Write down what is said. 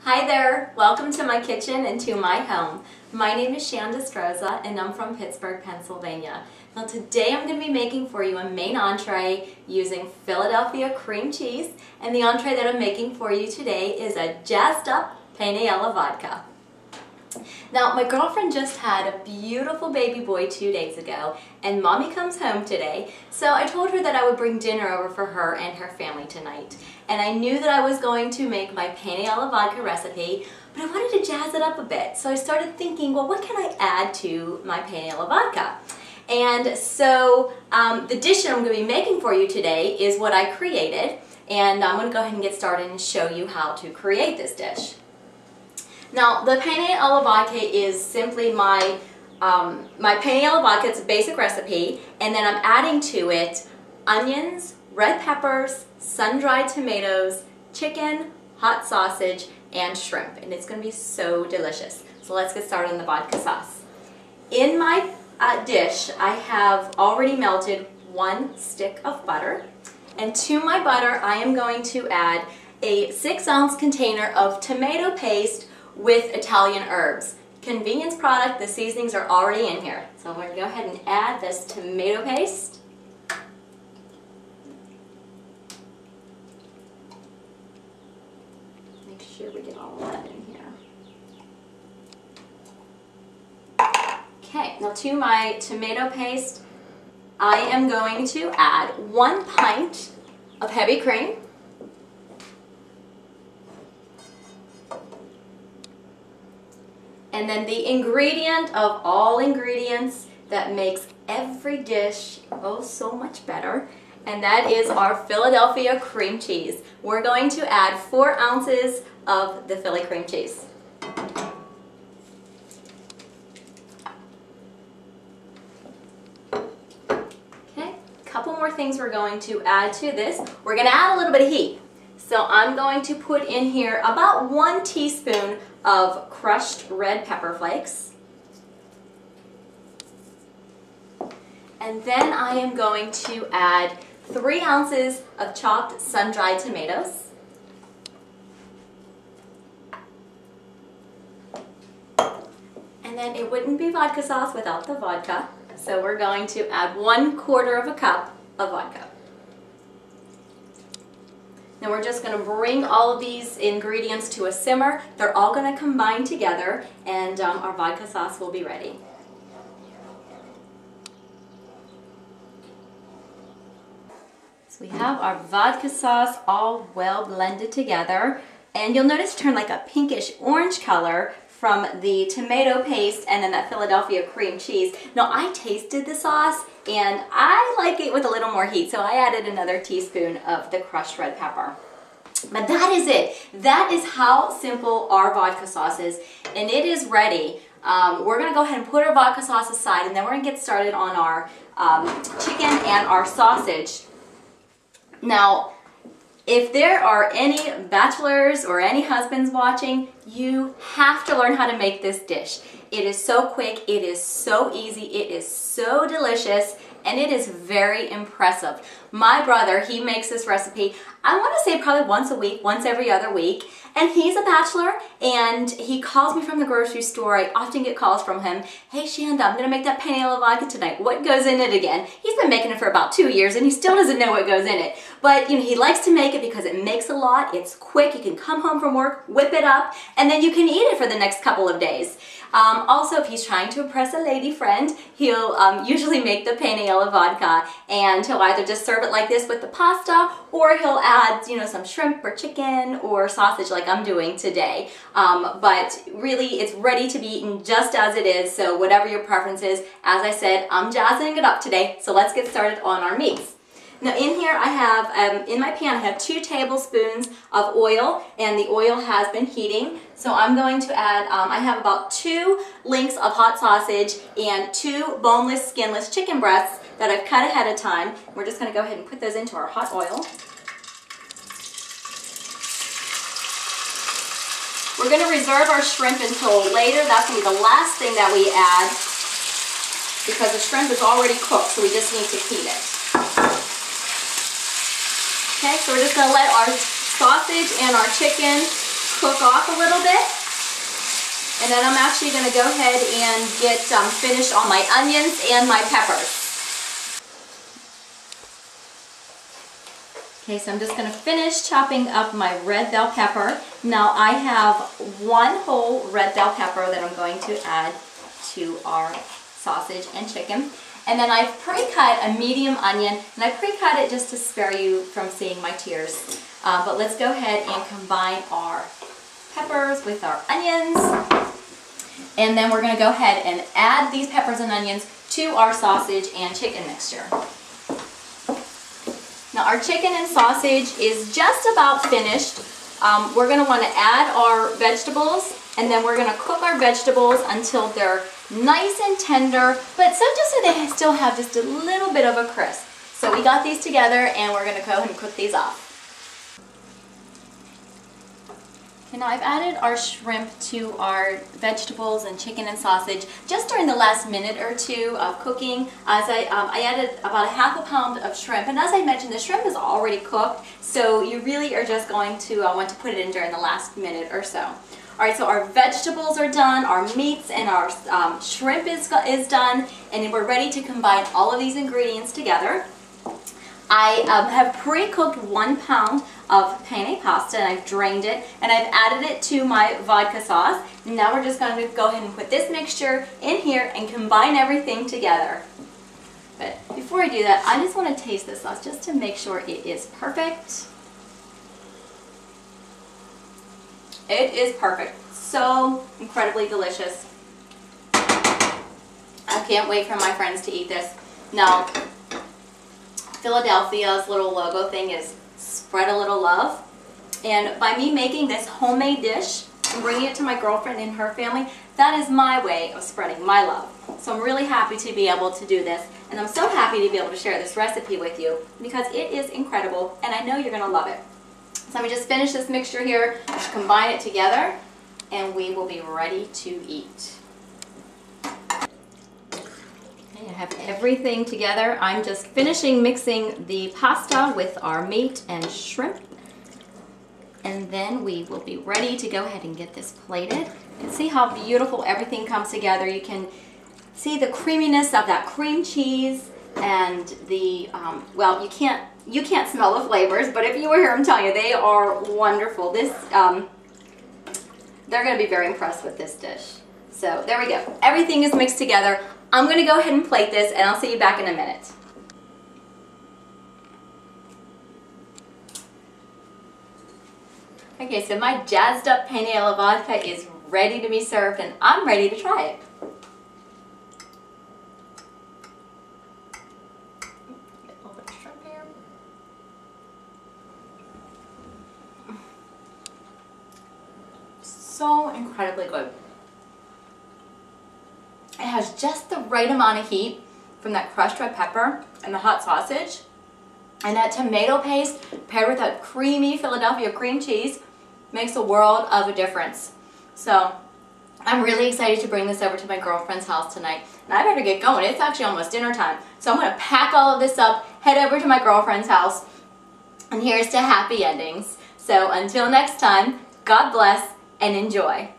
Hi there, welcome to my kitchen and to my home. My name is Chanda Strozza and I'm from Pittsburgh, Pennsylvania. Now today I'm going to be making for you a main entree using Philadelphia cream cheese, and the entree that I'm making for you today is a jazzed up Penne alla vodka. Now my girlfriend just had a beautiful baby boy 2 days ago and mommy comes home today, so I told her that I would bring dinner over for her and her family tonight. And I knew that I was going to make my Penne alla vodka recipe, but I wanted to jazz it up a bit. So I started thinking, well, what can I add to my Penne alla vodka? And so the dish that I'm going to be making for you today is what I created, and I'm going to go ahead and get started and show you how to create this dish. Now, the Penne alla vodka is simply my Penne alla vodka. It's a basic recipe, and then I'm adding to it onions, red peppers, sun-dried tomatoes, chicken, hot sausage, and shrimp, and it's going to be so delicious. So let's get started on the vodka sauce. In my dish, I have already melted 1 stick of butter, and to my butter I am going to add a 6-ounce container of tomato paste with Italian herbs. Convenience product, the seasonings are already in here. So I'm going to go ahead and add this tomato paste. Make sure we get all of that in here. Okay, now to my tomato paste, I am going to add 1 pint of heavy cream. And then the ingredient of all ingredients that makes every dish oh so much better, and that is our Philadelphia cream cheese. We're going to add 4 ounces of the Philly cream cheese. Okay, a couple more things we're going to add to this. We're going to add a little bit of heat. So I'm going to put in here about 1 teaspoon of crushed red pepper flakes. And then I am going to add 3 ounces of chopped sun-dried tomatoes. And then it wouldn't be vodka sauce without the vodka. So we're going to add 1/4 cup of vodka. Now we're just going to bring all of these ingredients to a simmer. They're all going to combine together, and our vodka sauce will be ready. So we have our vodka sauce all well blended together, and you'll notice it turned like a pinkish orange color from the tomato paste and then that Philadelphia cream cheese. Now I tasted the sauce and I like it with a little more heat, so I added another teaspoon of the crushed red pepper. But that is it. That is how simple our vodka sauce is, and it is ready. We're going to go ahead and put our vodka sauce aside, and then we're going to get started on our chicken and our sausage. Now, if there are any bachelors or any husbands watching, you have to learn how to make this dish. It is so quick, it is so easy, it is so delicious, and it is very impressive. My brother, he makes this recipe, I want to say probably once a week, once every other week, and he's a bachelor, and he calls me from the grocery store. I often get calls from him. Hey Shanda, I'm going to make that Penne alla vodka tonight. What goes in it again? He's been making it for about 2 years, and he still doesn't know what goes in it. But you know, he likes to make it because it makes a lot, it's quick, you can come home from work, whip it up, and then you can eat it for the next couple of days. Also, if he's trying to impress a lady friend, he'll usually make the Penne alla vodka, and he'll either just serve it like this with the pasta, or he'll add, you know, some shrimp or chicken or sausage like I'm doing today. But really, it's ready to be eaten just as it is, so whatever your preference is. As I said, I'm jazzing it up today, so let's get started on our meats. Now in here I have, in my pan I have 2 tablespoons of oil, and the oil has been heating. So I'm going to add, I have about 2 links of hot sausage and 2 boneless, skinless chicken breasts that I've cut ahead of time. We're just going to go ahead and put those into our hot oil. We're going to reserve our shrimp until later. That's going to be the last thing that we add because the shrimp is already cooked, so we just need to heat it. Okay, so we're just going to let our sausage and our chicken cook off a little bit. And then I'm actually going to go ahead and get finished on my onions and my peppers. Okay, so I'm just going to finish chopping up my red bell pepper. Now I have 1 whole red bell pepper that I'm going to add to our sausage and chicken. And then I've pre-cut a medium onion, and I pre-cut it just to spare you from seeing my tears. But let's go ahead and combine our peppers with our onions. And then we're going to go ahead and add these peppers and onions to our sausage and chicken mixture. Now our chicken and sausage is just about finished. We're going to want to add our vegetables, and then we're going to cook our vegetables until they're nice and tender, but just so they still have just a little bit of a crisp. So we got these together, and we're going to go ahead and cook these off. And now I've added our shrimp to our vegetables and chicken and sausage just during the last minute or two of cooking. As I added about 1/2 pound of shrimp, and as I mentioned, the shrimp is already cooked, so you really are just going to want to put it in during the last minute or so. Alright, so our vegetables are done, our meats and our shrimp is done, and we're ready to combine all of these ingredients together. I have pre-cooked 1 pound of penne pasta, and I've drained it, and I've added it to my vodka sauce. And now we're just going to go ahead and put this mixture in here and combine everything together. But before I do that, I just want to taste this sauce just to make sure it is perfect. It is perfect. So incredibly delicious. I can't wait for my friends to eat this. Now, Philadelphia's little logo thing is spread a little love. And by me making this homemade dish and bringing it to my girlfriend and her family, that is my way of spreading my love. So I'm really happy to be able to do this. And I'm so happy to be able to share this recipe with you because it is incredible, and I know you're going to love it. So let me just finish this mixture here, combine it together, and we will be ready to eat. I have everything together. I'm just finishing mixing the pasta with our meat and shrimp. And then we will be ready to go ahead and get this plated. You can see how beautiful everything comes together. You can see the creaminess of that cream cheese and the, well, you can't smell the flavors, but if you were here, I'm telling you, they are wonderful. This, they're going to be very impressed with this dish. So there we go. Everything is mixed together. I'm going to go ahead and plate this, and I'll see you back in a minute. Okay, so my jazzed up penne alla vodka is ready to be served, and I'm ready to try it. Get a little bit of shrimp here. So incredibly good. It has just the right amount of heat from that crushed red pepper and the hot sausage, and that tomato paste paired with that creamy Philadelphia cream cheese makes a world of a difference. So I'm really excited to bring this over to my girlfriend's house tonight, and I better get going. It's actually almost dinner time. So I'm going to pack all of this up, head over to my girlfriend's house, and here's to happy endings. So until next time, God bless and enjoy.